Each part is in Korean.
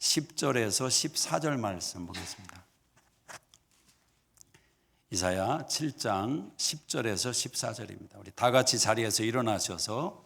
10절에서 14절 말씀 보겠습니다. 이사야 7장 10절에서 14절입니다. 우리 다 같이 자리에서 일어나셔서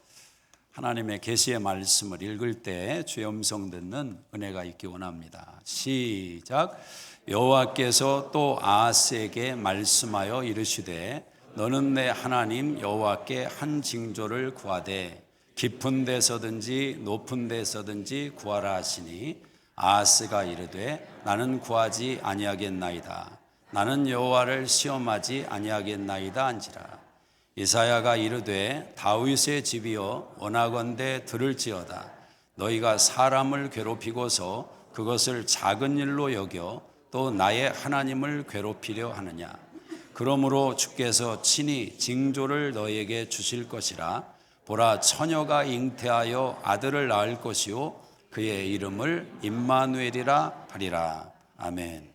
하나님의 계시의 말씀을 읽을 때 주의 음성 듣는 은혜가 있기 원합니다. 시작. 여호와께서 또 아하스에게 말씀하여 이르시되 너는 내 하나님 여호와께 한 징조를 구하되 깊은 데서든지 높은 데서든지 구하라 하시니 아하스가 이르되 나는 구하지 아니하겠나이다. 나는 여호와를 시험하지 아니하겠나이다 한지라. 이사야가 이르되 다윗의 집이여 원하건대 들을지어다. 너희가 사람을 괴롭히고서 그것을 작은 일로 여겨 또 나의 하나님을 괴롭히려 하느냐. 그러므로 주께서 친히 징조를 너희에게 주실 것이라. 보라, 처녀가 잉태하여 아들을 낳을 것이요 그의 이름을 임마누엘이라 하리라. 아멘.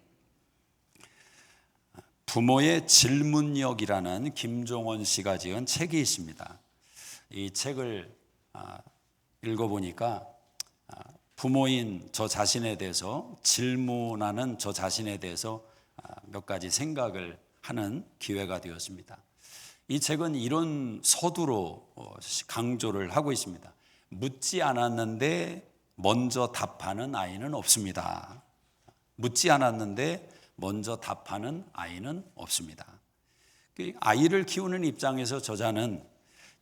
부모의 질문력이라는 김종원 씨가 지은 책이 있습니다. 이 책을 읽어보니까 부모인 저 자신에 대해서 질문하는 저 자신에 대해서 몇 가지 생각을 하는 기회가 되었습니다. 이 책은 이런 서두로 강조를 하고 있습니다. 묻지 않았는데 먼저 답하는 아이는 없습니다. 묻지 않았는데 먼저 답하는 아이는 없습니다. 아이를 키우는 입장에서 저자는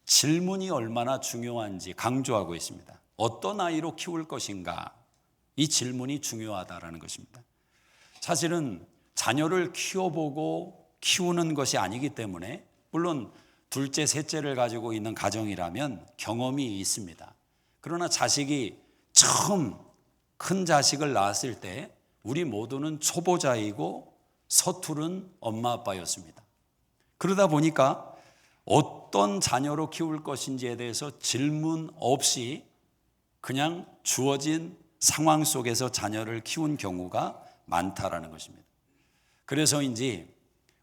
질문이 얼마나 중요한지 강조하고 있습니다. 어떤 아이로 키울 것인가? 이 질문이 중요하다라는 것입니다. 사실은 자녀를 키워보고 키우는 것이 아니기 때문에 물론 둘째, 셋째를 가지고 있는 가정이라면 경험이 있습니다. 그러나 자식이 처음 큰 자식을 낳았을 때 우리 모두는 초보자이고 서투른 엄마 아빠였습니다. 그러다 보니까 어떤 자녀로 키울 것인지에 대해서 질문 없이 그냥 주어진 상황 속에서 자녀를 키운 경우가 많다라는 것입니다. 그래서인지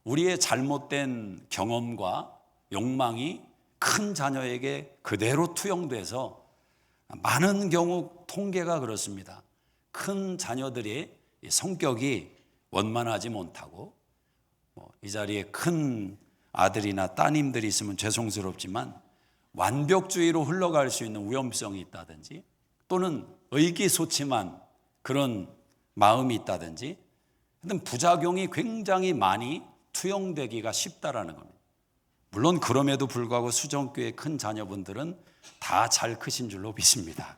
우리의 잘못된 경험과 욕망이 큰 자녀에게 그대로 투영돼서 많은 경우 통계가 그렇습니다. 큰 자녀들이 성격이 원만하지 못하고 이 자리에 큰 아들이나 따님들이 있으면 죄송스럽지만 완벽주의로 흘러갈 수 있는 위험성이 있다든지 또는 의기소침한 그런 마음이 있다든지 부작용이 굉장히 많이 투영되기가 쉽다라는 겁니다. 물론 그럼에도 불구하고 수정교회 큰 자녀분들은 다 잘 크신 줄로 믿습니다.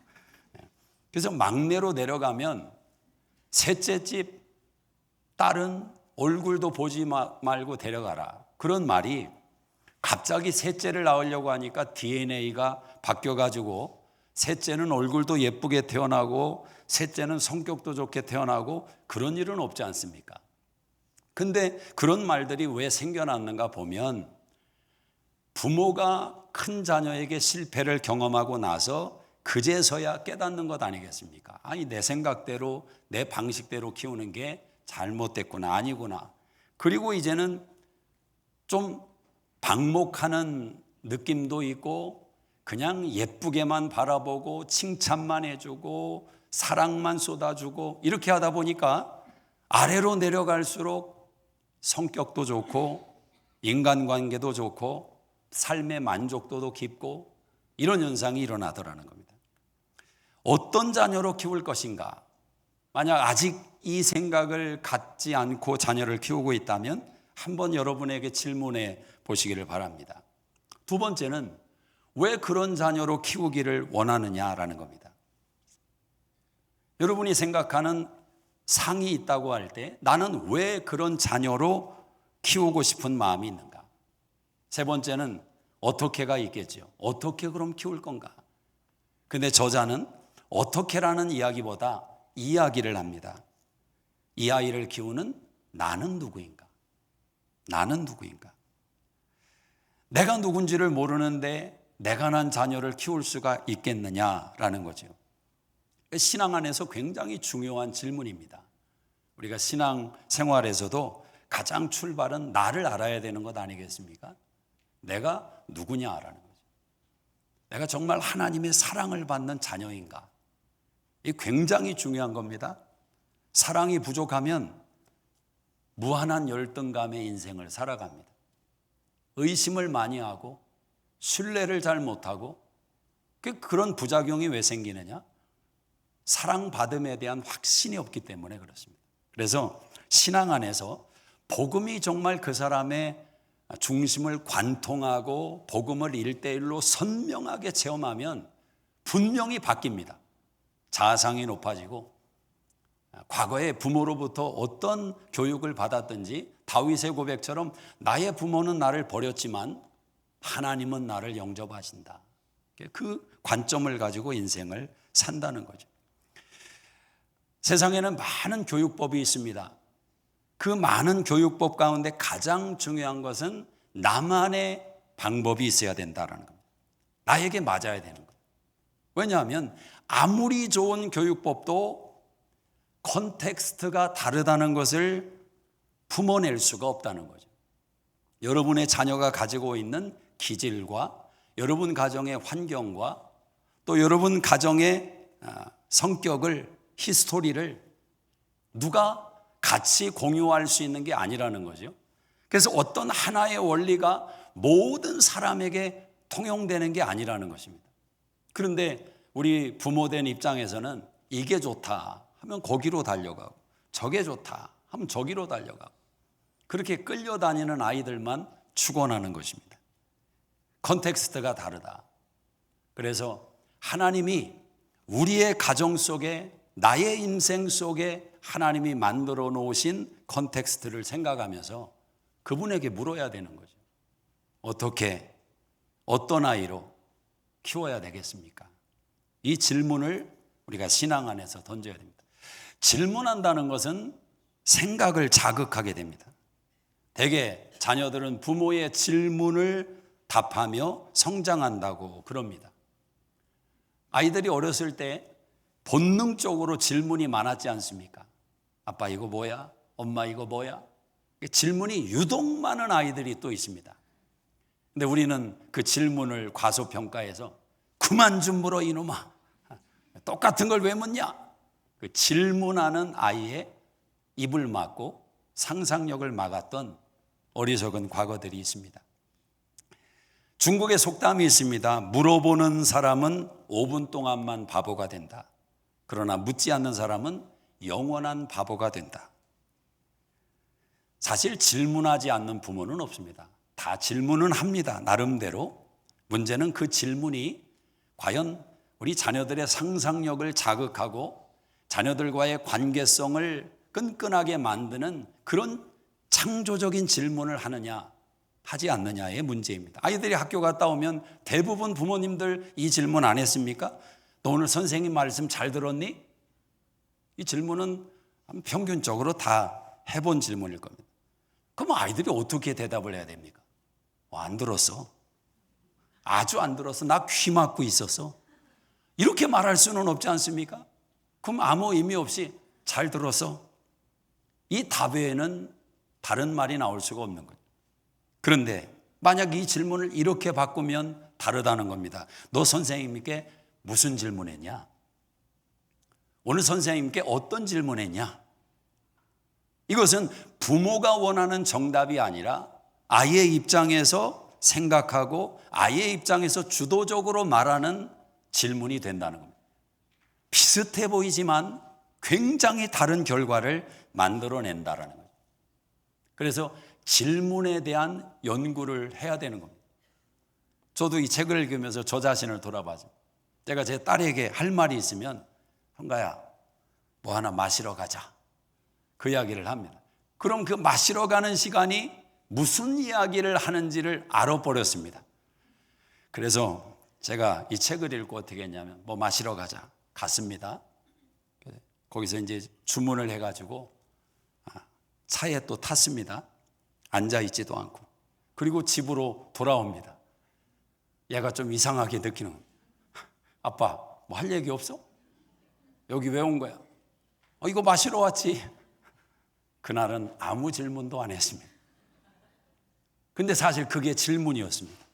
그래서 막내로 내려가면 셋째 집 딸은 얼굴도 보지 말고 데려가라. 그런 말이 갑자기 셋째를 낳으려고 하니까 DNA가 바뀌어가지고 셋째는 얼굴도 예쁘게 태어나고 셋째는 성격도 좋게 태어나고 그런 일은 없지 않습니까? 근데 그런 말들이 왜 생겨났는가 보면 부모가 큰 자녀에게 실패를 경험하고 나서 그제서야 깨닫는 것 아니겠습니까? 아니 내 생각대로 내 방식대로 키우는 게 잘못됐구나, 아니구나. 그리고 이제는 좀 방목하는 느낌도 있고 그냥 예쁘게만 바라보고 칭찬만 해주고 사랑만 쏟아주고 이렇게 하다 보니까 아래로 내려갈수록 성격도 좋고 인간관계도 좋고 삶의 만족도도 깊고 이런 현상이 일어나더라는 겁니다. 어떤 자녀로 키울 것인가? 만약 아직 이 생각을 갖지 않고 자녀를 키우고 있다면 한번 여러분에게 질문해 보시기를 바랍니다. 두 번째는 왜 그런 자녀로 키우기를 원하느냐라는 겁니다. 여러분이 생각하는 상이 있다고 할 때 나는 왜 그런 자녀로 키우고 싶은 마음이 있는가? 세 번째는 어떻게가 있겠죠. 어떻게 그럼 키울 건가? 근데 저자는 어떻게라는 이야기보다 이 이야기를 합니다. 이 아이를 키우는 나는 누구인가? 나는 누구인가? 내가 누군지를 모르는데 내가 난 자녀를 키울 수가 있겠느냐라는 거죠. 신앙 안에서 굉장히 중요한 질문입니다. 우리가 신앙 생활에서도 가장 출발은 나를 알아야 되는 것 아니겠습니까? 내가 누구냐라는 거죠. 내가 정말 하나님의 사랑을 받는 자녀인가? 이 굉장히 중요한 겁니다. 사랑이 부족하면 무한한 열등감의 인생을 살아갑니다. 의심을 많이 하고 신뢰를 잘 못하고 그런 부작용이 왜 생기느냐? 사랑받음에 대한 확신이 없기 때문에 그렇습니다. 그래서 신앙 안에서 복음이 정말 그 사람의 중심을 관통하고 복음을 1대1로 선명하게 체험하면 분명히 바뀝니다. 자아상이 높아지고 과거에 부모로부터 어떤 교육을 받았든지 다윗의 고백처럼 나의 부모는 나를 버렸지만 하나님은 나를 영접하신다. 그 관점을 가지고 인생을 산다는 거죠. 세상에는 많은 교육법이 있습니다. 그 많은 교육법 가운데 가장 중요한 것은 나만의 방법이 있어야 된다는 겁니다. 나에게 맞아야 되는 거예요. 왜냐하면 아무리 좋은 교육법도 컨텍스트가 다르다는 것을 품어낼 수가 없다는 거죠. 여러분의 자녀가 가지고 있는 기질과 여러분 가정의 환경과 또 여러분 가정의 성격을, 히스토리를 누가 같이 공유할 수 있는 게 아니라는 거죠. 그래서 어떤 하나의 원리가 모든 사람에게 통용되는 게 아니라는 것입니다. 그런데 우리 부모된 입장에서는 이게 좋다 하면 거기로 달려가고 저게 좋다 하면 저기로 달려가고 그렇게 끌려다니는 아이들만 축원하는 것입니다. 컨텍스트가 다르다. 그래서 하나님이 우리의 가정 속에 나의 인생 속에 하나님이 만들어 놓으신 컨텍스트를 생각하면서 그분에게 물어야 되는 거죠. 어떻게, 어떤 아이로 키워야 되겠습니까? 이 질문을 우리가 신앙 안에서 던져야 됩니다. 질문한다는 것은 생각을 자극하게 됩니다. 대개 자녀들은 부모의 질문을 답하며 성장한다고 그럽니다. 아이들이 어렸을 때 본능적으로 질문이 많았지 않습니까? 아빠 이거 뭐야? 엄마 이거 뭐야? 질문이 유독 많은 아이들이 또 있습니다. 근데 우리는 그 질문을 과소평가해서 그만 좀 물어 이놈아. 똑같은 걸 왜 묻냐? 그 질문하는 아이의 입을 막고 상상력을 막았던 어리석은 과거들이 있습니다. 중국의 속담이 있습니다. 물어보는 사람은 5분 동안만 바보가 된다. 그러나 묻지 않는 사람은 영원한 바보가 된다. 사실 질문하지 않는 부모는 없습니다. 다 질문은 합니다. 나름대로. 문제는 그 질문이 과연 우리 자녀들의 상상력을 자극하고 자녀들과의 관계성을 끈끈하게 만드는 그런 창조적인 질문을 하느냐 하지 않느냐의 문제입니다. 아이들이 학교 갔다 오면 대부분 부모님들 이 질문 안 했습니까? 너 오늘 선생님 말씀 잘 들었니? 이 질문은 평균적으로 다 해본 질문일 겁니다. 그럼 아이들이 어떻게 대답을 해야 됩니까? 안 들었어. 아주 안 들었어. 나 귀 막고 있었어. 이렇게 말할 수는 없지 않습니까? 그럼 아무 의미 없이 잘 들었어. 이 답 외에는 다른 말이 나올 수가 없는 거예요. 그런데 만약 이 질문을 이렇게 바꾸면 다르다는 겁니다. 너 선생님께 무슨 질문했냐? 오늘 선생님께 어떤 질문했냐? 이것은 부모가 원하는 정답이 아니라 아이의 입장에서 생각하고 아이의 입장에서 주도적으로 말하는 질문이 된다는 겁니다. 비슷해 보이지만 굉장히 다른 결과를 만들어낸다는 거예요. 그래서 질문에 대한 연구를 해야 되는 겁니다. 저도 이 책을 읽으면서 저 자신을 돌아봐서 제가 제 딸에게 할 말이 있으면 형가야 뭐 하나 마시러 가자 그 이야기를 합니다. 그럼 그 마시러 가는 시간이 무슨 이야기를 하는지를 알아버렸습니다. 그래서 제가 이 책을 읽고 어떻게 했냐면 뭐 마시러 가자 갔습니다. 거기서 이제 주문을 해가지고 차에 또 탔습니다. 앉아있지도 않고. 그리고 집으로 돌아옵니다. 얘가 좀 이상하게 느끼는 거예요. 아빠 뭐 할 얘기 없어? 여기 왜 온 거야? 이거 마시러 왔지. 그날은 아무 질문도 안 했습니다. 근데 사실 그게 질문이었습니다.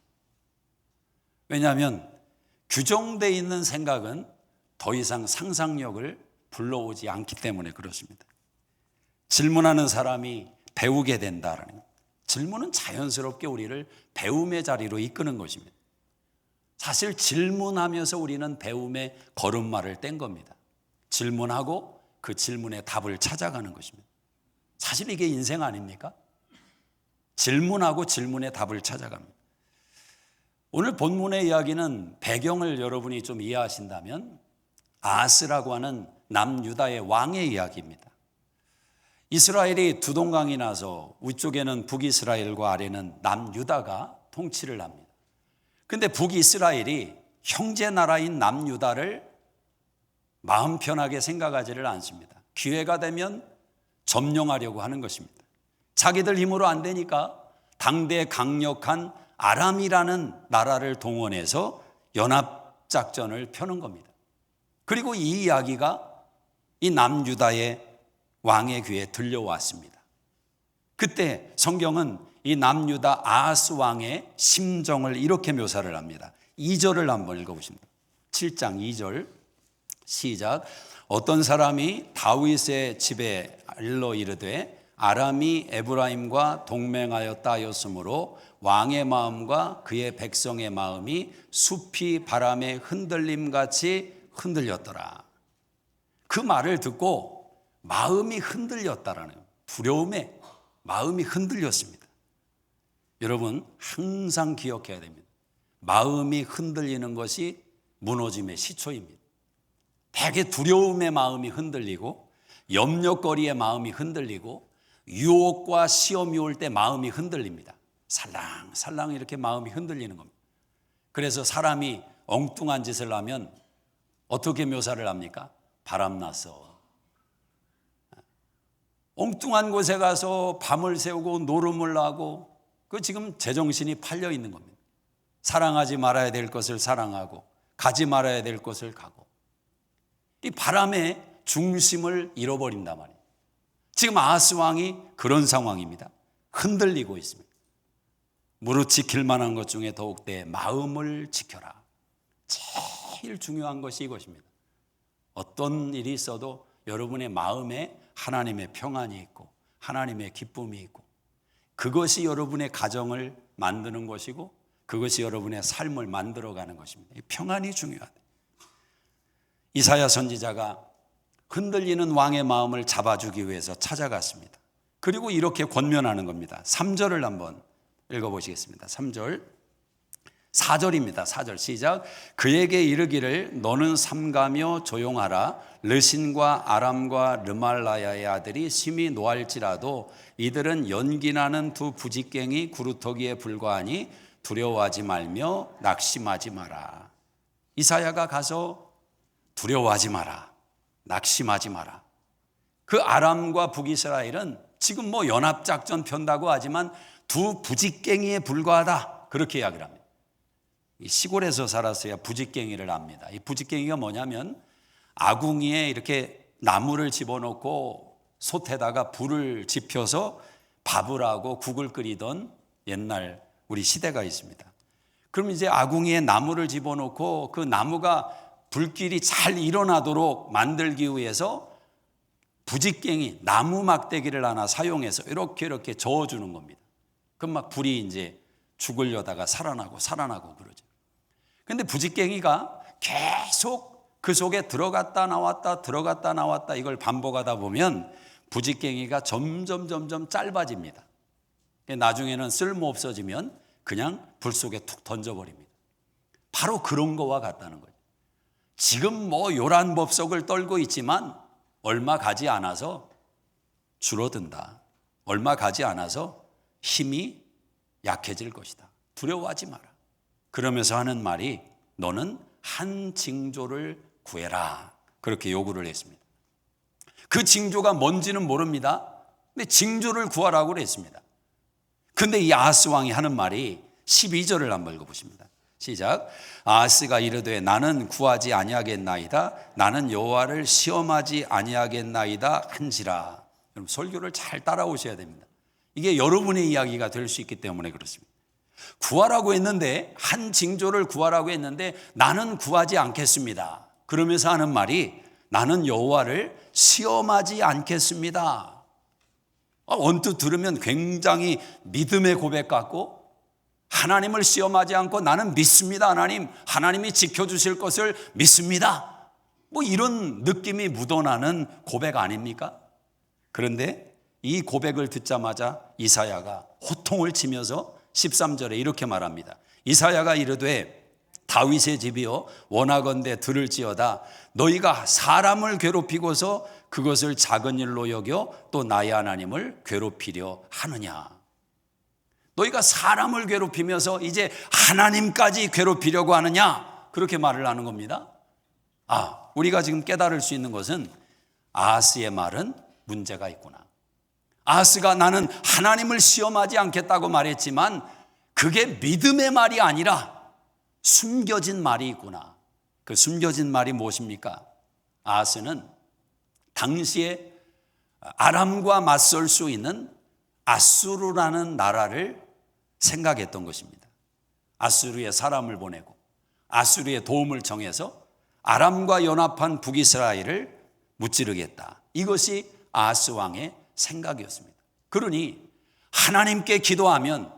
왜냐하면 규정되어 있는 생각은 더 이상 상상력을 불러오지 않기 때문에 그렇습니다. 질문하는 사람이 배우게 된다라는 것. 질문은 자연스럽게 우리를 배움의 자리로 이끄는 것입니다. 사실 질문하면서 우리는 배움의 걸음마를 뗀 겁니다. 질문하고 그 질문의 답을 찾아가는 것입니다. 사실 이게 인생 아닙니까? 질문하고 질문의 답을 찾아갑니다. 오늘 본문의 이야기는 배경을 여러분이 좀 이해하신다면 아하스라고 하는 남유다의 왕의 이야기입니다. 이스라엘이 두 동강이 나서 위쪽에는 북이스라엘과 아래는 남유다가 통치를 합니다. 그런데 북이스라엘이 형제 나라인 남유다를 마음 편하게 생각하지를 않습니다. 기회가 되면 점령하려고 하는 것입니다. 자기들 힘으로 안 되니까 당대 강력한 아람이라는 나라를 동원해서 연합작전을 펴는 겁니다. 그리고 이 이야기가 이 남유다의 왕의 귀에 들려왔습니다. 그때 성경은 이 남유다 아하스 왕의 심정을 이렇게 묘사를 합니다. 2절을 한번 읽어보십니다. 7장 2절 시작. 어떤 사람이 다윗의 집에 일러 이르되 아람이 에브라임과 동맹하였다 하였으므로 왕의 마음과 그의 백성의 마음이 숲이 바람에 흔들림같이 흔들렸더라. 그 말을 듣고 마음이 흔들렸다라는 두려움에 마음이 흔들렸습니다. 여러분 항상 기억해야 됩니다. 마음이 흔들리는 것이 무너짐의 시초입니다. 대개 두려움의 마음이 흔들리고 염려거리의 마음이 흔들리고 유혹과 시험이 올 때 마음이 흔들립니다. 살랑살랑 이렇게 마음이 흔들리는 겁니다. 그래서 사람이 엉뚱한 짓을 하면 어떻게 묘사를 합니까? 바람났어. 엉뚱한 곳에 가서 밤을 새우고 노름을 하고 그 지금 제정신이 팔려 있는 겁니다. 사랑하지 말아야 될 것을 사랑하고 가지 말아야 될 것을 가고 이 바람의 중심을 잃어버린단 말이에요. 지금 아하스 왕이 그런 상황입니다. 흔들리고 있습니다. 무릇 지킬 만한 것 중에 더욱 내 마음을 지켜라. 제일 중요한 것이 이것입니다. 어떤 일이 있어도 여러분의 마음에 하나님의 평안이 있고 하나님의 기쁨이 있고 그것이 여러분의 가정을 만드는 것이고 그것이 여러분의 삶을 만들어가는 것입니다. 이 평안이 중요하다. 이사야 선지자가 흔들리는 왕의 마음을 잡아주기 위해서 찾아갔습니다. 그리고 이렇게 권면하는 겁니다. 3절을 한번 읽어보시겠습니다. 3절 4절입니다. 4절 시작. 그에게 이르기를 너는 삼가며 조용하라. 르신과 아람과 르말라야의 아들이 심히 노할지라도 이들은 연기나는 두 부직갱이 구루터기에 불과하니 두려워하지 말며 낙심하지 마라. 이사야가 가서 두려워하지 마라. 낙심하지 마라. 그 아람과 북이스라엘은 지금 뭐 연합작전 편다고 하지만 두 부직갱이에 불과하다. 그렇게 이야기를 합니다. 시골에서 살았어야 부직갱이를 압니다. 이 부직갱이가 뭐냐면 아궁이에 이렇게 나무를 집어넣고 솥에다가 불을 지펴서 밥을 하고 국을 끓이던 옛날 우리 시대가 있습니다. 그럼 이제 아궁이에 나무를 집어넣고 그 나무가 불길이 잘 일어나도록 만들기 위해서 부직갱이 나무 막대기를 하나 사용해서 이렇게 저어주는 겁니다. 그럼 막 불이 이제 죽으려다가 살아나고 그러죠. 근데 부직갱이가 계속 그 속에 들어갔다 나왔다 이걸 반복하다 보면 부직갱이가 점점 짧아집니다. 나중에는 쓸모 없어지면 그냥 불 속에 툭 던져버립니다. 바로 그런 거와 같다는 거예요. 지금 뭐 요란법석을 떨고 있지만 얼마 가지 않아서 줄어든다. 얼마 가지 않아서 힘이 약해질 것이다. 두려워하지 마라. 그러면서 하는 말이 너는 한 징조를 구해라. 그렇게 요구를 했습니다. 그 징조가 뭔지는 모릅니다. 근데 징조를 구하라고 그랬습니다. 근데 이 아하스 왕이 하는 말이 12절을 한번 읽어보십니다. 시작. 아하스가 이르되 나는 구하지 아니하겠나이다. 나는 여호와를 시험하지 아니하겠나이다 한지라. 여러분 설교를 잘 따라오셔야 됩니다. 이게 여러분의 이야기가 될 수 있기 때문에 그렇습니다. 구하라고 했는데 한 징조를 구하라고 했는데 나는 구하지 않겠습니다. 그러면서 하는 말이 나는 여호와를 시험하지 않겠습니다. 언뜻 들으면 굉장히 믿음의 고백 같고, 하나님을 시험하지 않고 나는 믿습니다. 하나님이 지켜주실 것을 믿습니다. 뭐 이런 느낌이 묻어나는 고백 아닙니까? 그런데 이 고백을 듣자마자 이사야가 호통을 치면서 13절에 이렇게 말합니다. 이사야가 이르되 다윗의 집이여 원하건대 들을지어다. 너희가 사람을 괴롭히고서 그것을 작은 일로 여겨 또 나의 하나님을 괴롭히려 하느냐. 너희가 사람을 괴롭히면서 이제 하나님까지 괴롭히려고 하느냐, 그렇게 말을 하는 겁니다. 우리가 지금 깨달을 수 있는 것은 아하스의 말은 문제가 있구나. 아하스가 나는 하나님을 시험하지 않겠다고 말했지만 그게 믿음의 말이 아니라 숨겨진 말이 있구나. 그 숨겨진 말이 무엇입니까? 아하스는 당시에 아람과 맞설 수 있는 아수르라는 나라를 생각했던 것입니다. 아수르에 사람을 보내고 아수르의 도움을 청해서 아람과 연합한 북이스라엘을 무찌르겠다. 이것이 아하스 왕의 생각이었습니다. 그러니 하나님께 기도하면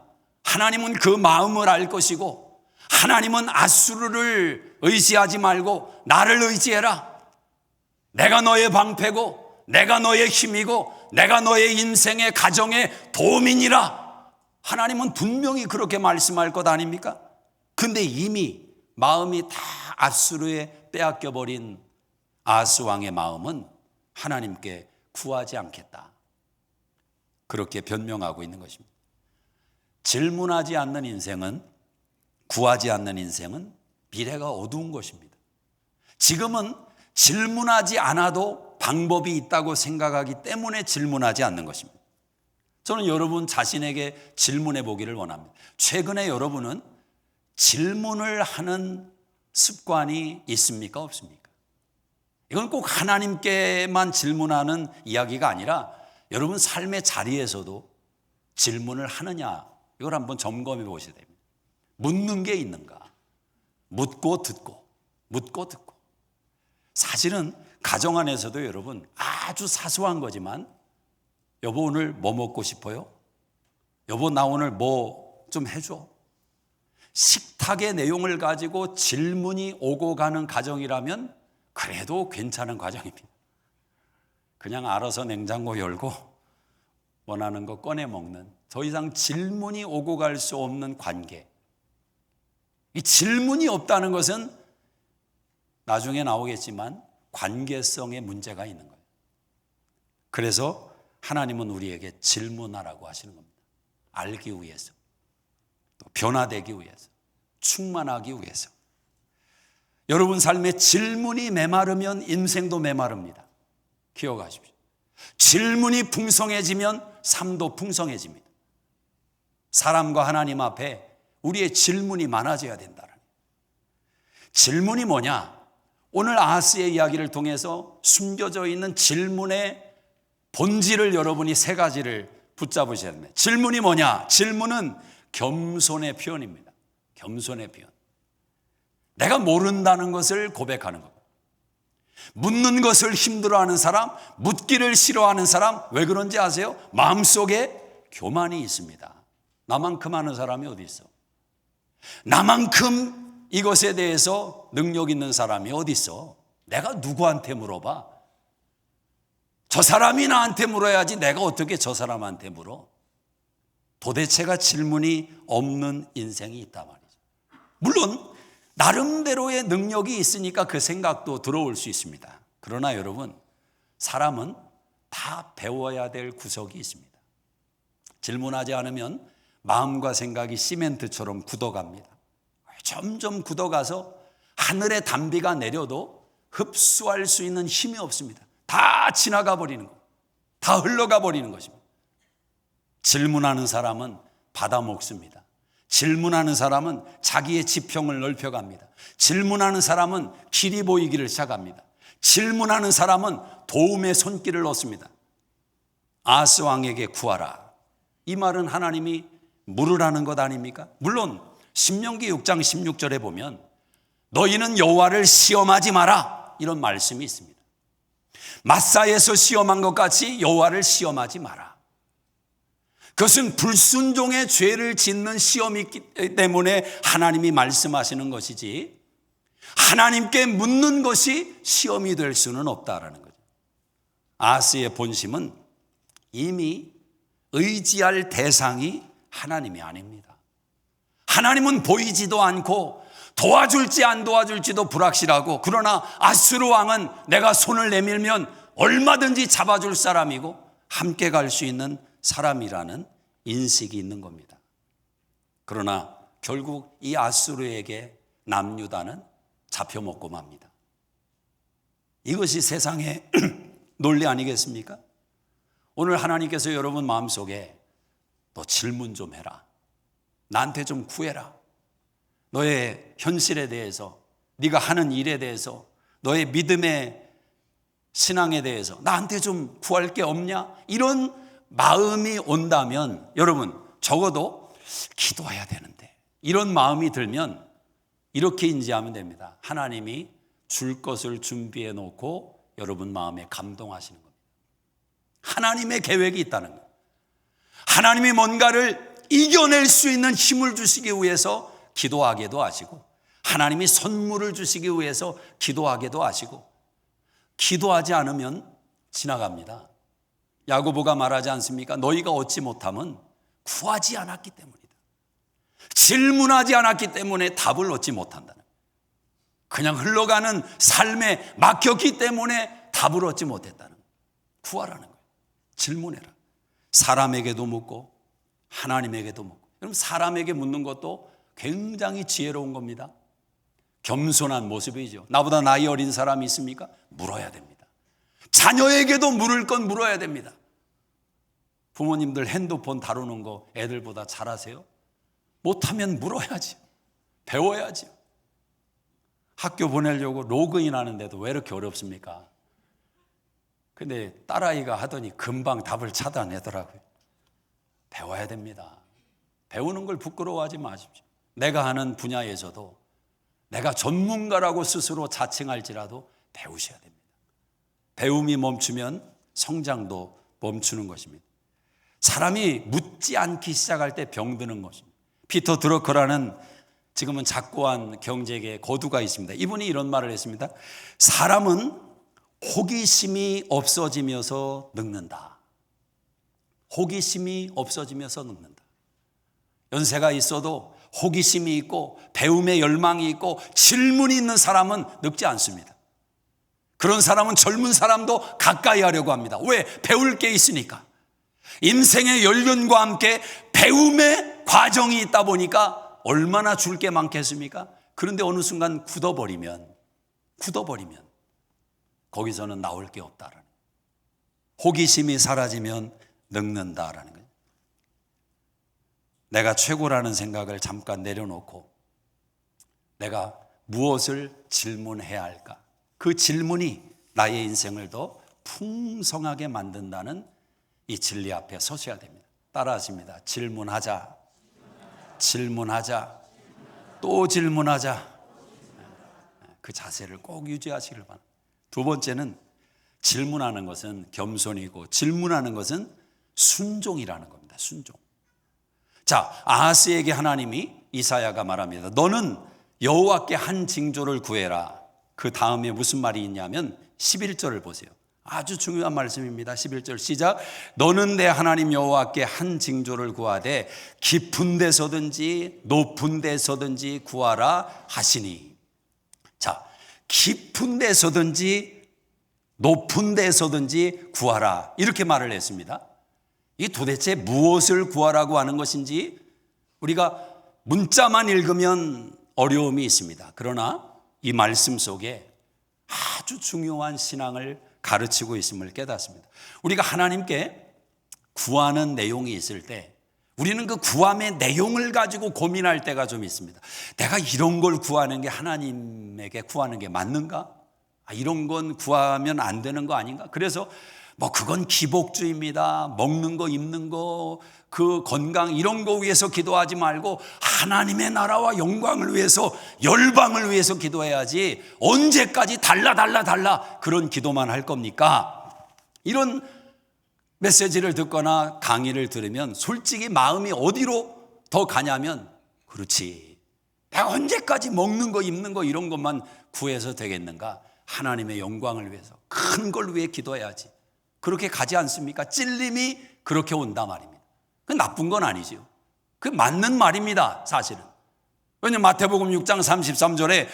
하나님은 그 마음을 알 것이고, 하나님은 아수르를 의지하지 말고 나를 의지해라. 내가 너의 방패고 내가 너의 힘이고 내가 너의 인생의 가정의 도움이니라. 하나님은 분명히 그렇게 말씀할 것 아닙니까? 근데 이미 마음이 다 아수르에 빼앗겨버린 아하스 왕의 마음은 하나님께 구하지 않겠다, 그렇게 변명하고 있는 것입니다. 질문하지 않는 인생은, 구하지 않는 인생은 미래가 어두운 것입니다. 지금은 질문하지 않아도 방법이 있다고 생각하기 때문에 질문하지 않는 것입니다. 저는 여러분 자신에게 질문해 보기를 원합니다. 최근에 여러분은 질문을 하는 습관이 있습니까? 없습니까? 이건 꼭 하나님께만 질문하는 이야기가 아니라 여러분 삶의 자리에서도 질문을 하느냐, 이걸 한번 점검해 보셔야 됩니다. 묻는 게 있는가? 묻고 듣고, 묻고 듣고. 사실은 가정 안에서도 여러분 아주 사소한 거지만, 여보 오늘 뭐 먹고 싶어요? 여보 나 오늘 뭐 좀 해줘. 식탁의 내용을 가지고 질문이 오고 가는 가정이라면 그래도 괜찮은 과정입니다. 그냥 알아서 냉장고 열고 원하는 거 꺼내 먹는, 더 이상 질문이 오고 갈 수 없는 관계. 이 질문이 없다는 것은 나중에 나오겠지만 관계성에 문제가 있는 거예요. 그래서 하나님은 우리에게 질문하라고 하시는 겁니다. 알기 위해서, 또 변화되기 위해서, 충만하기 위해서. 여러분 삶에 질문이 메마르면 인생도 메마릅니다. 기억하십시오. 질문이 풍성해지면 삶도 풍성해집니다. 사람과 하나님 앞에 우리의 질문이 많아져야 된다는. 질문이 뭐냐? 오늘 아하스의 이야기를 통해서 숨겨져 있는 질문의 본질을 여러분이 세 가지를 붙잡으셔야 됩니다. 질문이 뭐냐? 질문은 겸손의 표현입니다. 겸손의 표현. 내가 모른다는 것을 고백하는 겁니다. 묻는 것을 힘들어하는 사람, 묻기를 싫어하는 사람, 왜 그런지 아세요? 마음속에 교만이 있습니다. 나만큼 아는 사람이 어디 있어? 나만큼 이것에 대해서 능력 있는 사람이 어디 있어? 내가 누구한테 물어봐? 저 사람이 나한테 물어야지 내가 어떻게 저 사람한테 물어? 도대체가 질문이 없는 인생이 있단 말이죠. 물론 나름대로의 능력이 있으니까 그 생각도 들어올 수 있습니다. 그러나 여러분, 사람은 다 배워야 될 구석이 있습니다. 질문하지 않으면 마음과 생각이 시멘트처럼 굳어갑니다. 점점 굳어가서 하늘의 단비가 내려도 흡수할 수 있는 힘이 없습니다. 다 지나가 버리는 것, 다 흘러가 버리는 것입니다. 질문하는 사람은 받아 먹습니다. 질문하는 사람은 자기의 지평을 넓혀갑니다. 질문하는 사람은 길이 보이기를 시작합니다. 질문하는 사람은 도움의 손길을 얻습니다. 아하스 왕에게 구하라. 이 말은 하나님이 물으라는 것 아닙니까? 물론 신명기 6장 16절에 보면 너희는 여호와를 시험하지 마라. 이런 말씀이 있습니다. 마사에서 시험한 것 같이 여호와를 시험하지 마라. 그것은 불순종의 죄를 짓는 시험이기 때문에 하나님이 말씀하시는 것이지 하나님께 묻는 것이 시험이 될 수는 없다라는 거죠. 아하스의 본심은 이미 의지할 대상이 하나님이 아닙니다. 하나님은 보이지도 않고 도와줄지 안 도와줄지도 불확실하고, 그러나 아수르 왕은 내가 손을 내밀면 얼마든지 잡아줄 사람이고 함께 갈 수 있는 사람이라는 인식이 있는 겁니다. 그러나 결국 이 아수르에게 남유다는 잡혀먹고 맙니다. 이것이 세상의 논리 아니겠습니까? 오늘 하나님께서 여러분 마음속에 너 질문 좀 해라, 나한테 좀 구해라, 너의 현실에 대해서, 네가 하는 일에 대해서, 너의 믿음의 신앙에 대해서 나한테 좀 구할 게 없냐, 이런 마음이 온다면 여러분 적어도 기도해야 되는데, 이런 마음이 들면 이렇게 인지하면 됩니다. 하나님이 줄 것을 준비해 놓고 여러분 마음에 감동하시는 겁니다. 하나님의 계획이 있다는 거예요. 하나님이 뭔가를 이겨낼 수 있는 힘을 주시기 위해서 기도하게도 하시고, 하나님이 선물을 주시기 위해서 기도하게도 하시고, 기도하지 않으면 지나갑니다. 야고보가 말하지 않습니까? 너희가 얻지 못함은 구하지 않았기 때문이다. 질문하지 않았기 때문에 답을 얻지 못한다는, 그냥 흘러가는 삶에 막혔기 때문에 답을 얻지 못했다는, 구하라는 거예요. 질문해라. 사람에게도 묻고 하나님에게도 묻고. 그럼 사람에게 묻는 것도 굉장히 지혜로운 겁니다. 겸손한 모습이죠. 나보다 나이 어린 사람이 있습니까? 물어야 됩니다. 자녀에게도 물을 건 물어야 됩니다. 부모님들 핸드폰 다루는 거 애들보다 잘하세요? 못하면 물어야지, 배워야지. 학교 보내려고 로그인 하는데도 왜 이렇게 어렵습니까? 근데 딸아이가 하더니 금방 답을 찾아내더라고요. 배워야 됩니다. 배우는 걸 부끄러워하지 마십시오. 내가 하는 분야에서도 내가 전문가라고 스스로 자칭할지라도 배우셔야 됩니다. 배움이 멈추면 성장도 멈추는 것입니다. 사람이 묻지 않기 시작할 때 병드는 것입니다. 피터 드러커라는 지금은 작고한 경제계 거두가 있습니다. 이분이 이런 말을 했습니다. 사람은 호기심이 없어지면서 늙는다. 호기심이 없어지면서 늙는다. 연세가 있어도 호기심이 있고 배움의 열망이 있고 질문이 있는 사람은 늙지 않습니다. 그런 사람은 젊은 사람도 가까이 하려고 합니다. 왜? 배울 게 있으니까. 인생의 연륜과 함께 배움의 과정이 있다 보니까 얼마나 줄 게 많겠습니까? 그런데 어느 순간 굳어버리면 거기서는 나올 게 없다라는, 호기심이 사라지면 늙는다라는 거예요. 내가 최고라는 생각을 잠깐 내려놓고 내가 무엇을 질문해야 할까? 그 질문이 나의 인생을 더 풍성하게 만든다는 이 진리 앞에 서셔야 됩니다. 따라하십니다. 질문하자, 질문하자, 또 질문하자. 그 자세를 꼭 유지하시길 바랍니다. 두 번째는 질문하는 것은 겸손이고 질문하는 것은 순종이라는 겁니다. 순종. 자, 아하스에게 하나님이, 이사야가 말합니다. 너는 여호와께 한 징조를 구해라. 그 다음에 무슨 말이 있냐면 11절을 보세요. 아주 중요한 말씀입니다. 11절 시작. 너는 내 하나님 여호와께 한 징조를 구하되 깊은 데서든지 높은 데서든지 구하라 하시니. 자, 깊은 데서든지 높은 데서든지 구하라, 이렇게 말을 했습니다. 이 도대체 무엇을 구하라고 하는 것인지 우리가 문자만 읽으면 어려움이 있습니다. 그러나 이 말씀 속에 아주 중요한 신앙을 가르치고 있음을 깨닫습니다. 우리가 하나님께 구하는 내용이 있을 때 우리는 그 구함의 내용을 가지고 고민할 때가 좀 있습니다. 내가 이런 걸 구하는 게 하나님에게 구하는 게 맞는가? 이런 건 구하면 안 되는 거 아닌가? 그래서 그건 기복주의입니다. 먹는 거, 입는 거, 그 건강 이런 거 위해서 기도하지 말고 하나님의 나라와 영광을 위해서, 열방을 위해서 기도해야지 언제까지 달라 그런 기도만 할 겁니까? 이런 메시지를 듣거나 강의를 들으면 솔직히 마음이 어디로 더 가냐면, 그렇지, 내가 언제까지 먹는 거, 입는 거 이런 것만 구해서 되겠는가? 하나님의 영광을 위해서, 큰 걸 위해 기도해야지. 그렇게 가지 않습니까? 찔림이 그렇게 온다 말입니다. 그 나쁜 건 아니죠. 그 맞는 말입니다, 사실은. 왜냐하면 마태복음 6장 33절에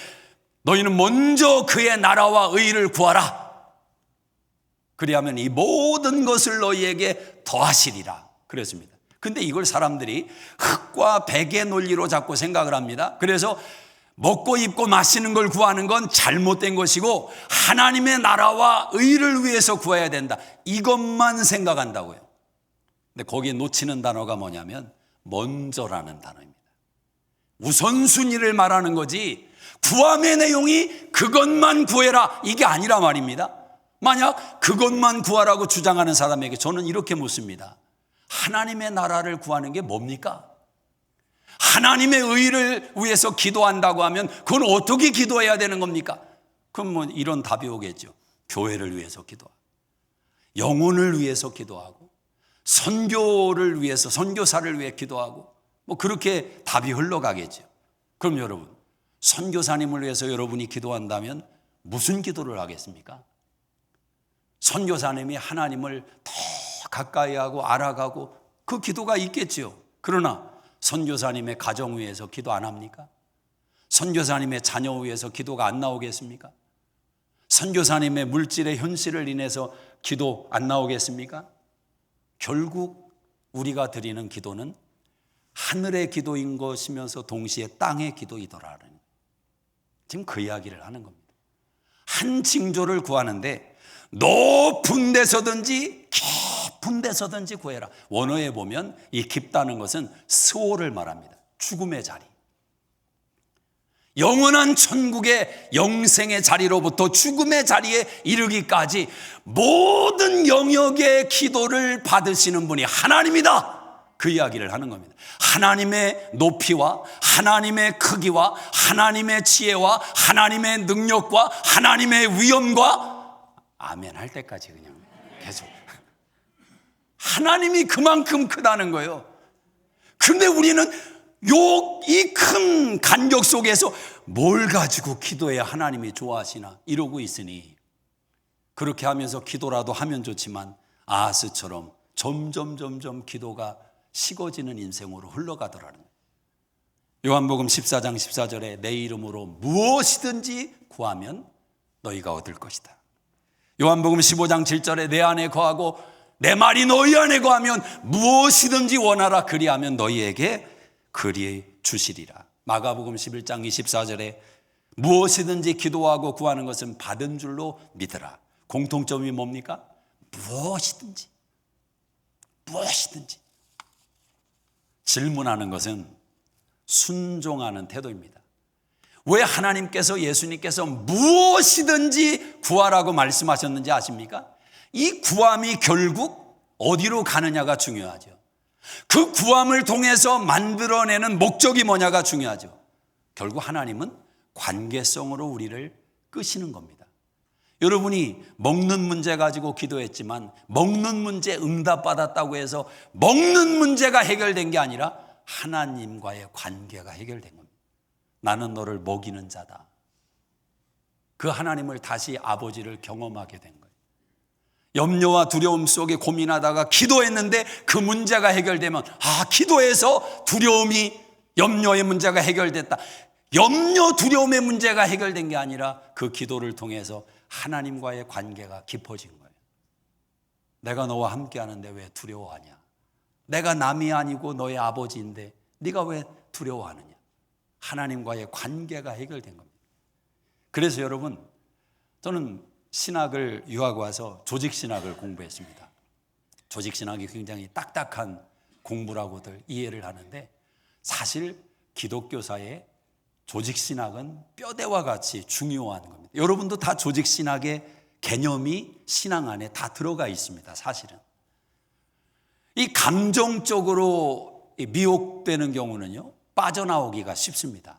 너희는 먼저 그의 나라와 의를 구하라. 그리하면 이 모든 것을 너희에게 더하시리라 그랬습니다. 근데 이걸 사람들이 흙과 백의 논리로 자꾸 생각을 합니다. 그래서 먹고 입고 마시는 걸 구하는 건 잘못된 것이고 하나님의 나라와 의를 위해서 구해야 된다, 이것만 생각한다고요. 근데 거기에 놓치는 단어가 뭐냐면 먼저라는 단어입니다. 우선순위를 말하는 거지 구함의 내용이 그것만 구해라 이게 아니라 말입니다. 만약 그것만 구하라고 주장하는 사람에게 저는 이렇게 묻습니다. 하나님의 나라를 구하는 게 뭡니까? 하나님의 의를 위해서 기도한다고 하면 그건 어떻게 기도해야 되는 겁니까? 그럼 이런 답이 오겠죠. 교회를 위해서 기도하고, 영혼을 위해서 기도하고, 선교를 위해서, 선교사를 위해 기도하고, 그렇게 답이 흘러가겠죠. 그럼 여러분, 선교사님을 위해서 여러분이 기도한다면 무슨 기도를 하겠습니까? 선교사님이 하나님을 더 가까이 하고 알아가고 그 기도가 있겠지요. 그러나 선교사님의 가정 위해서 기도 안 합니까? 선교사님의 자녀 위해서 기도가 안 나오겠습니까? 선교사님의 물질의 현실을 인해서 기도 안 나오겠습니까? 결국 우리가 드리는 기도는 하늘의 기도인 것이면서 동시에 땅의 기도이더라는, 지금 그 이야기를 하는 겁니다. 한 징조를 구하는데 높은 데서든지 깊은 데서든지 구해라. 원어에 보면 이 깊다는 것은 스오를 말합니다. 죽음의 자리, 영원한 천국의 영생의 자리로부터 죽음의 자리에 이르기까지 모든 영역의 기도를 받으시는 분이 하나님이다, 그 이야기를 하는 겁니다. 하나님의 높이와 하나님의 크기와 하나님의 지혜와 하나님의 능력과 하나님의 위엄과 아멘 할 때까지 그냥 계속 하나님이 그만큼 크다는 거예요. 그런데 우리는 이 큰 간격 속에서 뭘 가지고 기도해야 하나님이 좋아하시나 이러고 있으니, 그렇게 하면서 기도라도 하면 좋지만 아하스처럼 점점 기도가 식어지는 인생으로 흘러가더라는 거예요. 요한복음 14장 14절에 내 이름으로 무엇이든지 구하면 너희가 얻을 것이다. 요한복음 15장 7절에 내 안에 거하고 내 말이 너희 안에 거하면 무엇이든지 원하라 그리하면 너희에게 그리 주시리라. 마가복음 11장 24절에 무엇이든지 기도하고 구하는 것은 받은 줄로 믿으라. 공통점이 뭡니까? 무엇이든지. 질문하는 것은 순종하는 태도입니다. 왜 하나님께서, 예수님께서 무엇이든지 구하라고 말씀하셨는지 아십니까? 이 구함이 결국 어디로 가느냐가 중요하죠. 그 구함을 통해서 만들어내는 목적이 뭐냐가 중요하죠. 결국 하나님은 관계성으로 우리를 끄시는 겁니다. 여러분이 먹는 문제 가지고 기도했지만 먹는 문제 응답받았다고 해서 먹는 문제가 해결된 게 아니라 하나님과의 관계가 해결된 겁니다. 나는 너를 먹이는 자다. 그 하나님을 다시 아버지를 경험하게 된 거예요. 염려와 두려움 속에 고민하다가 기도했는데 그 문제가 해결되면 기도해서 두려움이, 염려의 문제가 해결됐다. 염려 두려움의 문제가 해결된 게 아니라 그 기도를 통해서 하나님과의 관계가 깊어진 거예요. 내가 너와 함께 하는데 왜 두려워하냐? 내가 남이 아니고 너의 아버지인데 네가 왜 두려워하느냐? 하나님과의 관계가 해결된 겁니다. 그래서 여러분, 저는 신학을 유학 와서 조직신학을 공부했습니다. 조직신학이 굉장히 딱딱한 공부라고들 이해를 하는데, 사실 기독교사의 조직신학은 뼈대와 같이 중요한 겁니다. 여러분도 다 조직신학의 개념이 신앙 안에 다 들어가 있습니다. 사실은 이 감정적으로 미혹되는 경우는요, 빠져나오기가 쉽습니다.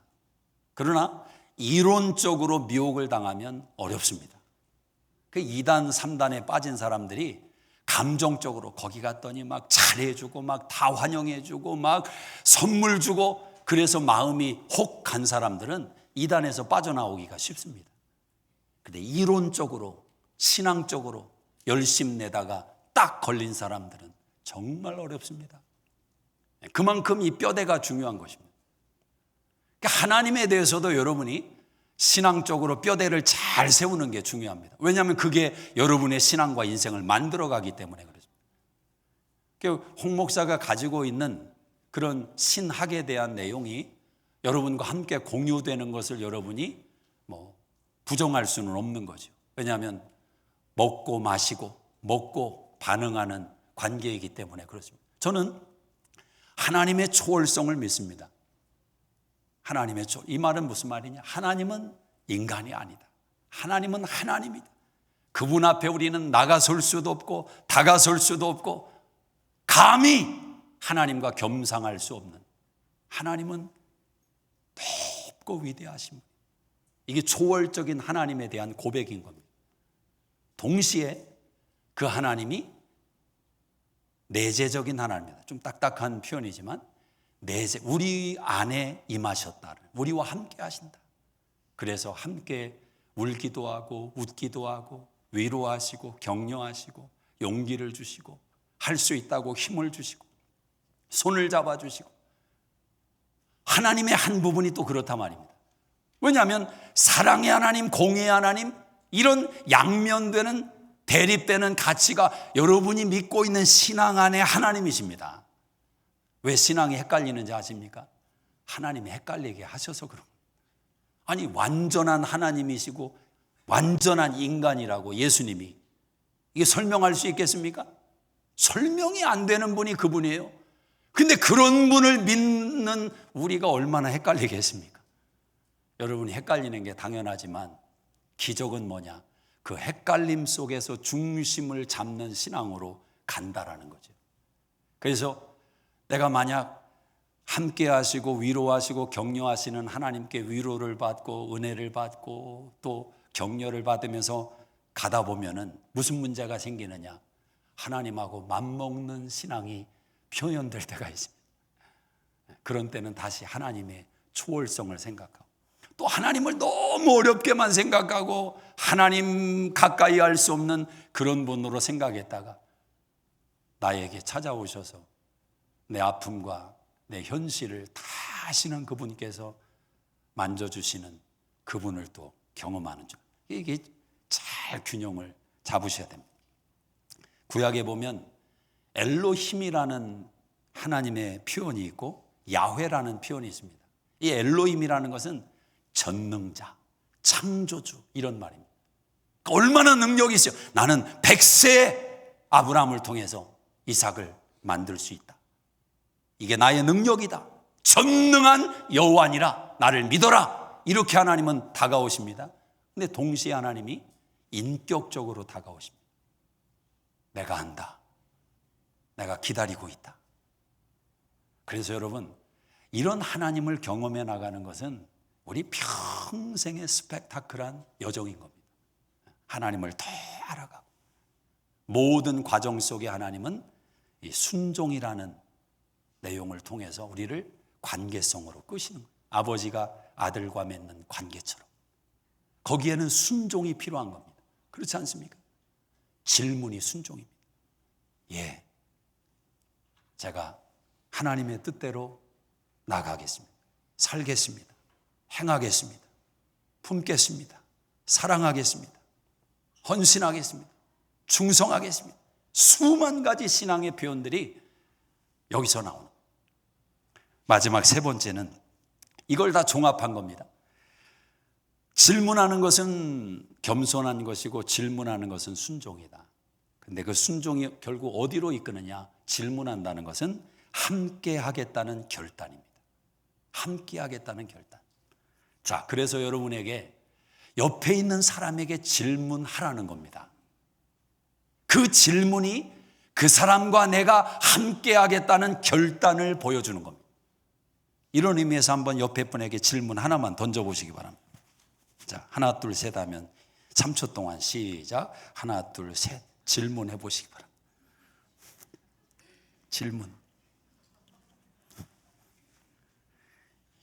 그러나 이론적으로 미혹을 당하면 어렵습니다. 그 2단, 3단에 빠진 사람들이 감정적으로 거기 갔더니 막 잘해주고 막 다 환영해주고 막 선물 주고 그래서 마음이 혹 간 사람들은 2단에서 빠져나오기가 쉽습니다. 근데 이론적으로 신앙적으로 열심 내다가 딱 걸린 사람들은 정말 어렵습니다. 그만큼 이 뼈대가 중요한 것입니다. 그러니까 하나님에 대해서도 여러분이 신앙적으로 뼈대를 잘 세우는 게 중요합니다. 왜냐하면 그게 여러분의 신앙과 인생을 만들어가기 때문에 그렇습니다. 홍 목사가 가지고 있는 그런 신학에 대한 내용이 여러분과 함께 공유되는 것을 여러분이 부정할 수는 없는 거죠. 왜냐하면 먹고 마시고 먹고 반응하는 관계이기 때문에 그렇습니다. 저는 하나님의 초월성을 믿습니다. 하나님의 초월. 이 말은 무슨 말이냐? 하나님은 인간이 아니다. 하나님은 하나님이다. 그분 앞에 우리는 나가설 수도 없고 다가설 수도 없고 감히 하나님과 겸상할 수 없는, 하나님은 높고 위대하신 분. 이게 초월적인 하나님에 대한 고백인 겁니다. 동시에 그 하나님이 내재적인 하나님입니다. 좀 딱딱한 표현이지만 내재, 우리 안에 임하셨다를, 우리와 함께 하신다. 그래서 함께 울기도 하고 웃기도 하고 위로하시고 격려하시고 용기를 주시고 할 수 있다고 힘을 주시고 손을 잡아주시고, 하나님의 한 부분이 또 그렇단 말입니다. 왜냐하면 사랑의 하나님, 공의의 하나님, 이런 양면되는 대립되는 가치가 여러분이 믿고 있는 신앙 안에 하나님이십니다. 왜 신앙이 헷갈리는지 아십니까? 하나님이 헷갈리게 하셔서 그런 거예요. 아니, 완전한 하나님이시고 완전한 인간이라고 예수님이, 이게 설명할 수 있겠습니까? 설명이 안 되는 분이 그분이에요. 근데 그런 분을 믿는 우리가 얼마나 헷갈리겠습니까? 여러분이 헷갈리는 게 당연하지만 기적은 뭐냐? 그 헷갈림 속에서 중심을 잡는 신앙으로 간다라는 거죠. 그래서 내가 만약 함께 하시고 위로하시고 격려하시는 하나님께 위로를 받고 은혜를 받고 또 격려를 받으면서 가다 보면은 무슨 문제가 생기느냐? 하나님하고 맞먹는 신앙이 표현될 때가 있습니다. 그런 때는 다시 하나님의 초월성을 생각하고, 또 하나님을 너무 어렵게만 생각하고 하나님 가까이 할 수 없는 그런 분으로 생각했다가 나에게 찾아오셔서 내 아픔과 내 현실을 다 아시는 그분께서 만져주시는 그분을 또 경험하는 줄, 이게 잘 균형을 잡으셔야 됩니다. 구약에 보면 엘로힘이라는 하나님의 표현이 있고 야훼라는 표현이 있습니다. 이 엘로힘이라는 것은 전능자, 창조주, 이런 말입니다. 얼마나 능력이 있어요. 나는 100세 아브라함을 통해서 이삭을 만들 수 있다. 이게 나의 능력이다. 전능한 여호와니라 나를 믿어라. 이렇게 하나님은 다가오십니다. 근데 동시에 하나님이 인격적으로 다가오십니다. 내가 한다. 내가 기다리고 있다. 그래서 여러분, 이런 하나님을 경험해 나가는 것은 우리 평생의 스펙타클한 여정인 겁니다. 하나님을 더 알아가고, 모든 과정 속에 하나님은 이 순종이라는 내용을 통해서 우리를 관계성으로 끄시는 거예요. 아버지가 아들과 맺는 관계처럼. 거기에는 순종이 필요한 겁니다. 그렇지 않습니까? 질문이 순종입니다. 예, 제가 하나님의 뜻대로 나가겠습니다. 살겠습니다. 행하겠습니다. 품겠습니다. 사랑하겠습니다. 헌신하겠습니다. 충성하겠습니다. 수만 가지 신앙의 표현들이 여기서 나오는, 마지막 세 번째는 이걸 다 종합한 겁니다. 질문하는 것은 겸손한 것이고 질문하는 것은 순종이다. 근데 그 순종이 결국 어디로 이끄느냐? 질문한다는 것은 함께 하겠다는 결단입니다. 함께 하겠다는 결단. 자, 그래서 여러분에게 옆에 있는 사람에게 질문하라는 겁니다. 그 질문이 그 사람과 내가 함께 하겠다는 결단을 보여주는 겁니다. 이런 의미에서 한번 옆에 분에게 질문 하나만 던져보시기 바랍니다. 자, 하나 둘 셋 하면 3초 동안 시작. 하나 둘 셋 질문해 보시기 바랍니다. 질문.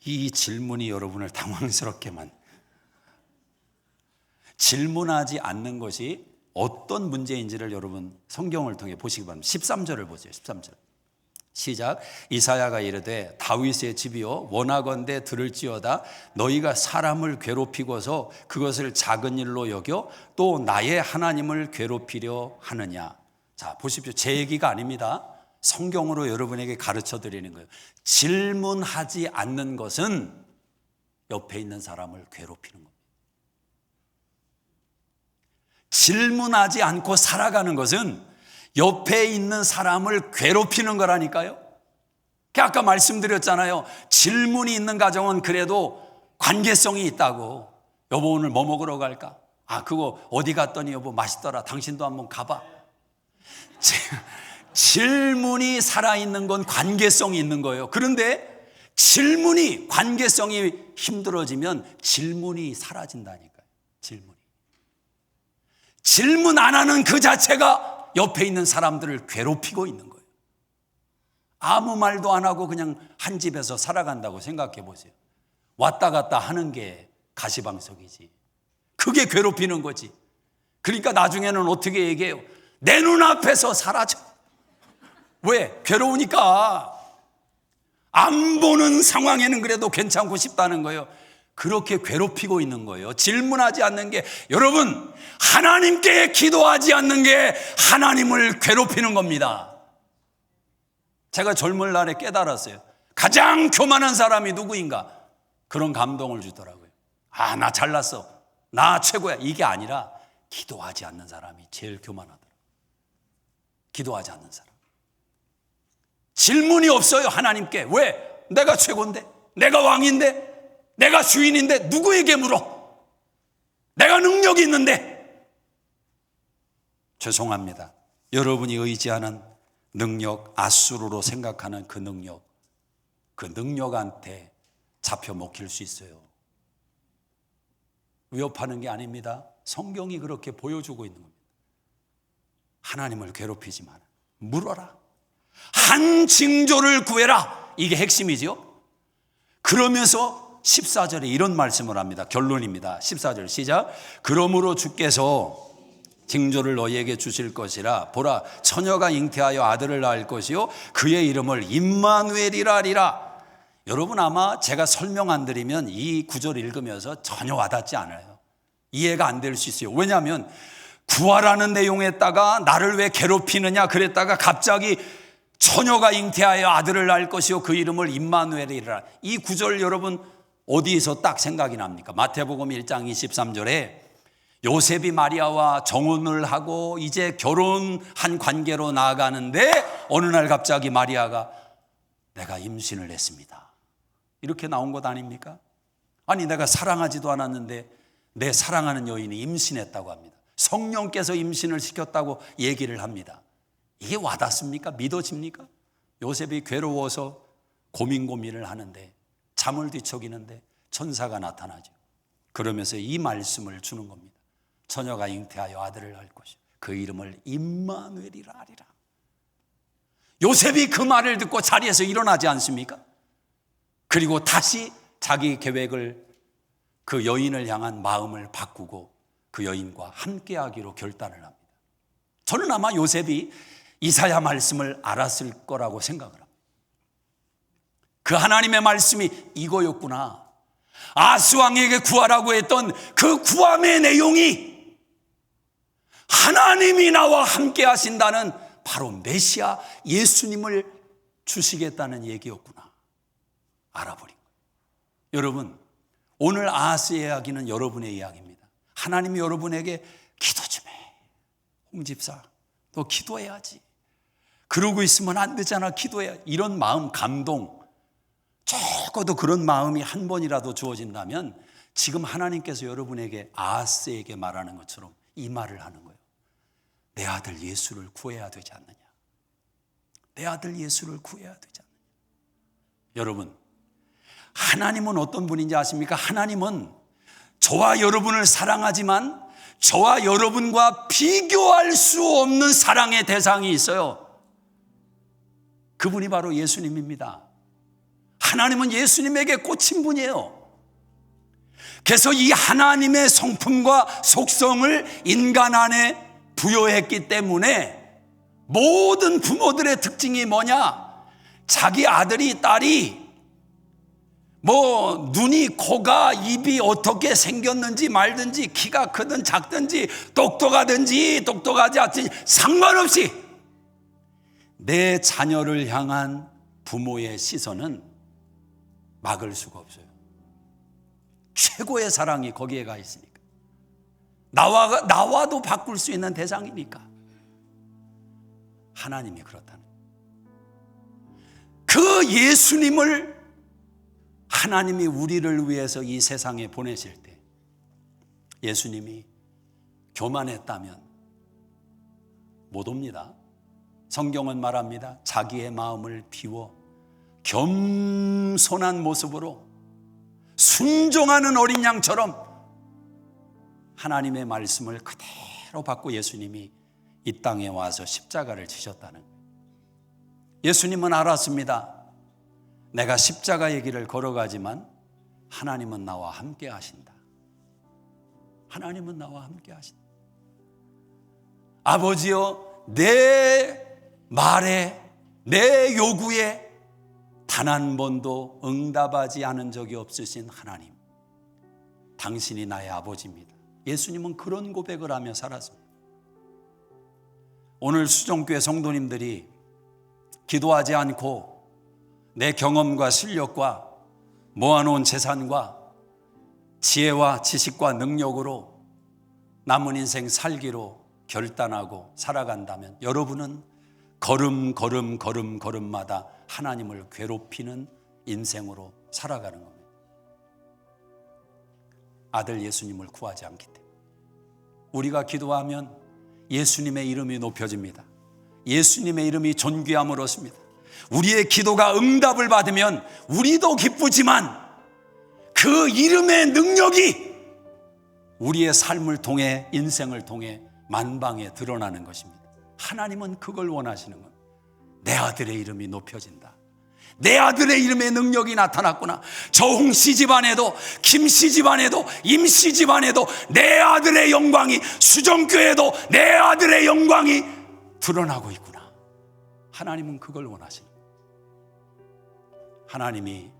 이 질문이 여러분을 당황스럽게만, 질문하지 않는 것이 어떤 문제인지를 여러분 성경을 통해 보시기 바랍니다. 13절을 보세요. 13절 시작. 이사야가 이르되 다윗의 집이여 원하건대 들을지어다. 너희가 사람을 괴롭히고서 그것을 작은 일로 여겨 또 나의 하나님을 괴롭히려 하느냐. 자, 보십시오. 제 얘기가 아닙니다. 성경으로 여러분에게 가르쳐 드리는 거예요. 질문하지 않는 것은 옆에 있는 사람을 괴롭히는 겁니다. 질문하지 않고 살아가는 것은 옆에 있는 사람을 괴롭히는 거라니까요. 아까 말씀드렸잖아요. 질문이 있는 가정은 그래도 관계성이 있다고. 여보 오늘 뭐 먹으러 갈까? 아 그거 어디 갔더니 여보 맛있더라. 당신도 한번 가봐. 질문이 살아있는 건 관계성이 있는 거예요. 그런데 질문이, 관계성이 힘들어지면 질문이 사라진다니까요. 질문 안 하는 그 자체가 옆에 있는 사람들을 괴롭히고 있는 거예요. 아무 말도 안 하고 그냥 한 집에서 살아간다고 생각해 보세요. 왔다 갔다 하는 게 가시방석이지. 그게 괴롭히는 거지. 그러니까 나중에는 어떻게 얘기해요? 내 눈앞에서 사라져. 왜? 괴로우니까. 안 보는 상황에는 그래도 괜찮고 싶다는 거예요. 그렇게 괴롭히고 있는 거예요. 질문하지 않는 게, 여러분, 하나님께 기도하지 않는 게 하나님을 괴롭히는 겁니다. 제가 젊은 날에 깨달았어요. 가장 교만한 사람이 누구인가? 그런 감동을 주더라고요. 아, 나 잘났어. 나 최고야. 이게 아니라 기도하지 않는 사람이 제일 교만하더라고요. 기도하지 않는 사람. 질문이 없어요, 하나님께. 왜? 내가 최고인데, 내가 왕인데, 내가 주인인데 누구에게 물어? 내가 능력이 있는데. 죄송합니다. 여러분이 의지하는 능력, 아수르로 생각하는 그 능력한테 잡혀 먹힐 수 있어요. 위협하는 게 아닙니다. 성경이 그렇게 보여주고 있는 겁니다. 하나님을 괴롭히지 마라. 물어라. 한 징조를 구해라. 이게 핵심이죠. 그러면서 14절에 이런 말씀을 합니다. 결론입니다. 14절 시작. 그러므로 주께서 징조를 너희에게 주실 것이라. 보라, 처녀가 잉태하여 아들을 낳을 것이요 그의 이름을 임마누엘이라 하리라. 여러분 아마 제가 설명 안 드리면 이 구절 읽으면서 전혀 와닿지 않아요. 이해가 안 될 수 있어요. 왜냐하면 구하라는 내용에다가 나를 왜 괴롭히느냐 그랬다가 갑자기 처녀가 잉태하여 아들을 낳을 것이요 그 이름을 임마누엘이라. 이 구절 여러분 어디에서 딱 생각이 납니까? 마태복음 1장 23절에 요셉이 마리아와 정혼을 하고 이제 결혼한 관계로 나아가는데 어느 날 갑자기 마리아가 내가 임신을 했습니다. 이렇게 나온 것 아닙니까? 아니 내가 사랑하지도 않았는데 내 사랑하는 여인이 임신했다고 합니다. 성령께서 임신을 시켰다고 얘기를 합니다. 이게 와닿습니까? 믿어집니까? 요셉이 괴로워서 고민을 하는데 잠을 뒤척이는데 천사가 나타나죠. 그러면서 이 말씀을 주는 겁니다. 처녀가 잉태하여 아들을 낳을 것이요 그 이름을 임마누엘이라 하리라. 요셉이 그 말을 듣고 자리에서 일어나지 않습니까? 그리고 다시 자기 계획을, 그 여인을 향한 마음을 바꾸고 그 여인과 함께하기로 결단을 합니다. 저는 아마 요셉이 이사야 말씀을 알았을 거라고 생각을 합니다. 그 하나님의 말씀이 이거였구나. 아스왕에게 구하라고 했던 그 구함의 내용이 하나님이 나와 함께 하신다는 바로 메시아 예수님을 주시겠다는 얘기였구나. 알아버린 거예요. 여러분, 오늘 아하스의 이야기는 여러분의 이야기입니다. 하나님이 여러분에게 기도 좀 해. 홍 집사, 너 기도해야지. 그러고 있으면 안 되잖아. 기도해야. 이런 마음, 감동, 적어도 그런 마음이 한 번이라도 주어진다면 지금 하나님께서 여러분에게 아하스에게 말하는 것처럼 이 말을 하는 거예요. 내 아들 예수를 구해야 되지 않느냐. 내 아들 예수를 구해야 되지 않느냐. 여러분, 하나님은 어떤 분인지 아십니까? 하나님은 저와 여러분을 사랑하지만 저와 여러분과 비교할 수 없는 사랑의 대상이 있어요. 그분이 바로 예수님입니다. 하나님은 예수님에게 꽂힌 분이에요. 그래서 이 하나님의 성품과 속성을 인간 안에 부여했기 때문에 모든 부모들의 특징이 뭐냐? 자기 아들이 딸이 눈이 코가 입이 어떻게 생겼는지 말든지 키가 크든 작든지 똑똑하든지 똑똑하지 않든지 상관없이 내 자녀를 향한 부모의 시선은 막을 수가 없어요. 최고의 사랑이 거기에 가 있으니까. 나와도 바꿀 수 있는 대상이니까. 하나님이 그렇다는 그 예수님을 하나님이 우리를 위해서 이 세상에 보내실 때 예수님이 교만했다면 못 옵니다. 성경은 말합니다. 자기의 마음을 비워 겸손한 모습으로 순종하는 어린 양처럼 하나님의 말씀을 그대로 받고 예수님이 이 땅에 와서 십자가를 지셨다는 거예요. 예수님은 알았습니다. 내가 십자가의 길을 걸어가지만 하나님은 나와 함께 하신다. 하나님은 나와 함께 하신다. 아버지여, 내 말에, 내 요구에 단 한 번도 응답하지 않은 적이 없으신 하나님, 당신이 나의 아버지입니다. 예수님은 그런 고백을 하며 살았습니다. 오늘 수종교회 성도님들이 기도하지 않고 내 경험과 실력과 모아놓은 재산과 지혜와 지식과 능력으로 남은 인생 살기로 결단하고 살아간다면 여러분은 걸음마다 하나님을 괴롭히는 인생으로 살아가는 겁니다. 아들 예수님을 구하지 않기 때문에. 우리가 기도하면 예수님의 이름이 높여집니다. 예수님의 이름이 존귀함을 얻습니다. 우리의 기도가 응답을 받으면 우리도 기쁘지만 그 이름의 능력이 우리의 삶을 통해, 인생을 통해 만방에 드러나는 것입니다. 하나님은 그걸 원하시는 겁니다. 내 아들의 이름이 높여진다. 내 아들의 이름의 능력이 나타났구나. 저 홍씨 집안에도, 김씨 집안에도, 임씨 집안에도 내 아들의 영광이, 수정교회에도 내 아들의 영광이 드러나고 있구나. 하나님은 그걸 원하십니다. 하나님이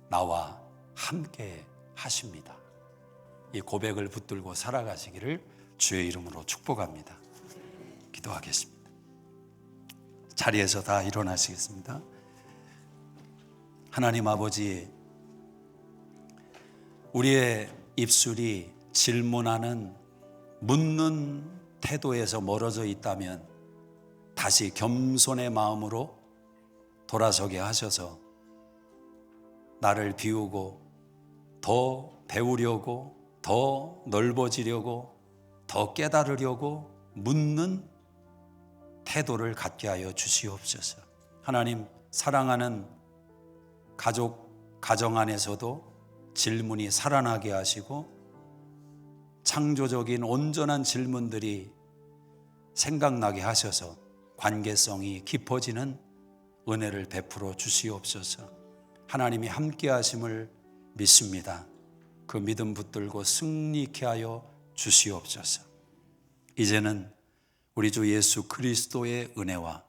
나와 함께 하십니다. 이 고백을 붙들고 살아가시기를 주의 이름으로 축복합니다. 기도하겠습니다. 자리에서 다 일어나시겠습니다. 하나님 아버지, 우리의 입술이 질문하는, 묻는 태도에서 멀어져 있다면 다시 겸손의 마음으로 돌아서게 하셔서 나를 비우고 더 배우려고, 더 넓어지려고, 더 깨달으려고 묻는 태도를 갖게 하여 주시옵소서. 하나님, 사랑하는 가정 안에서도 질문이 살아나게 하시고 창조적인 온전한 질문들이 생각나게 하셔서 관계성이 깊어지는 은혜를 베풀어 주시옵소서. 하나님이 함께 하심을 믿습니다. 그 믿음 붙들고 승리케 하여 주시옵소서. 이제는 우리 주 예수 그리스도의 은혜와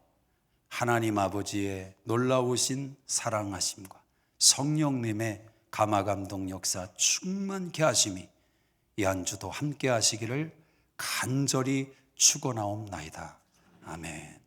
하나님 아버지의 놀라우신 사랑하심과 성령님의 감화감동 역사 충만케 하심이 이 한 주도 함께 하시기를 간절히 축원하옵나이다. 아멘.